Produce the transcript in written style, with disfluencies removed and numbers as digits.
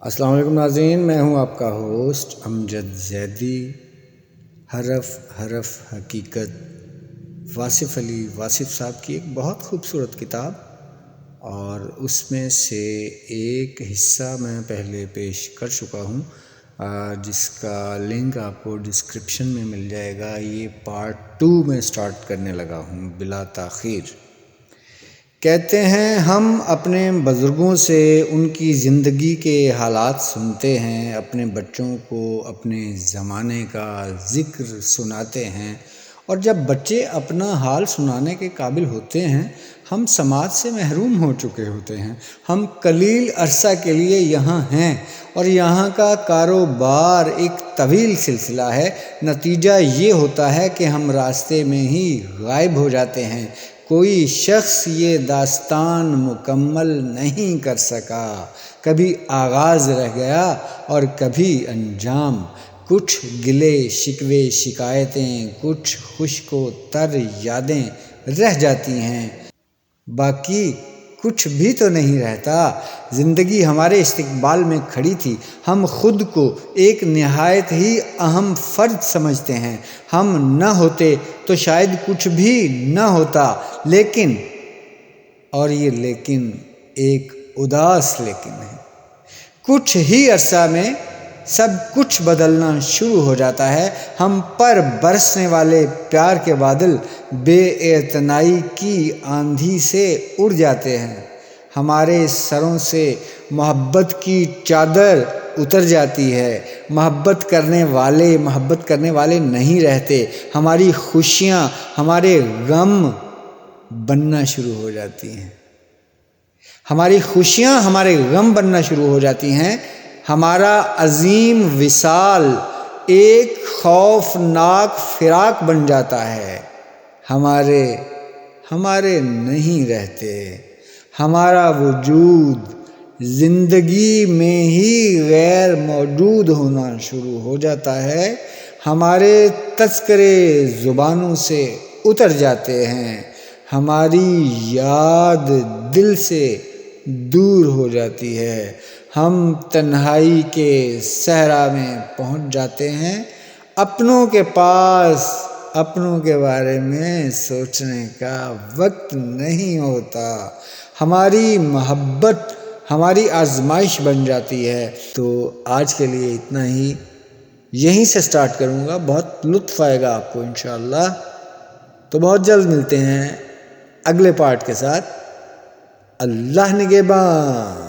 السلام علیکم ناظرین، میں ہوں آپ کا ہوسٹ امجد زیدی۔ حرف حرف حقیقت، واصف علی واصف صاحب کی ایک بہت خوبصورت کتاب، اور اس میں سے ایک حصہ میں پہلے پیش کر چکا ہوں جس کا لنک آپ کو ڈسکرپشن میں مل جائے گا۔ یہ پارٹ 2 میں سٹارٹ کرنے لگا ہوں بلا تاخیر۔ کہتے ہیں ہم اپنے بزرگوں سے ان کی زندگی کے حالات سنتے ہیں، اپنے بچوں کو اپنے زمانے کا ذکر سناتے ہیں، اور جب بچے اپنا حال سنانے کے قابل ہوتے ہیں ہم سماج سے محروم ہو چکے ہوتے ہیں۔ ہم قلیل عرصہ کے لیے یہاں ہیں اور یہاں کا کاروبار ایک طویل سلسلہ ہے۔ نتیجہ یہ ہوتا ہے کہ ہم راستے میں ہی غائب ہو جاتے ہیں۔ کوئی شخص یہ داستان مکمل نہیں کر سکا، کبھی آغاز رہ گیا اور کبھی انجام۔ کچھ گلے شکوے شکایتیں، کچھ خشک و تر یادیں رہ جاتی ہیں، باقی کچھ بھی تو نہیں رہتا۔ زندگی ہمارے استقبال میں کھڑی تھی، ہم خود کو ایک نہایت ہی اہم فرد سمجھتے ہیں۔ ہم نہ ہوتے تو شاید کچھ بھی نہ ہوتا، لیکن، اور یہ لیکن ایک اداس لیکن ہے، کچھ ہی عرصہ میں سب کچھ بدلنا شروع ہو جاتا ہے۔ ہم پر برسنے والے پیار کے بادل بے اعتنائی کی آندھی سے اڑ جاتے ہیں، ہمارے سروں سے محبت کی چادر اتر جاتی ہے، محبت کرنے والے نہیں رہتے، ہماری خوشیاں ہمارے غم بننا شروع ہو جاتی ہیں، ہماری خوشیاں ہمارے غم بننا شروع ہو جاتی ہیں۔ ہمارا عظیم وصال ایک خوفناک فراق بن جاتا ہے، ہمارے نہیں رہتے، ہمارا وجود زندگی میں ہی غیر موجود ہونا شروع ہو جاتا ہے، ہمارے تذکرے زبانوں سے اتر جاتے ہیں، ہماری یاد دل سے دور ہو جاتی ہے، ہم تنہائی کے صحرا میں پہنچ جاتے ہیں۔ اپنوں کے پاس اپنوں کے بارے میں سوچنے کا وقت نہیں ہوتا، ہماری محبت ہماری آزمائش بن جاتی ہے۔ تو آج کے لیے اتنا ہی، یہیں سے سٹارٹ کروں گا، بہت لطف آئے گا آپ کو انشاءاللہ۔ تو بہت جلد ملتے ہیں اگلے پارٹ کے ساتھ۔ اللہ نگہباں۔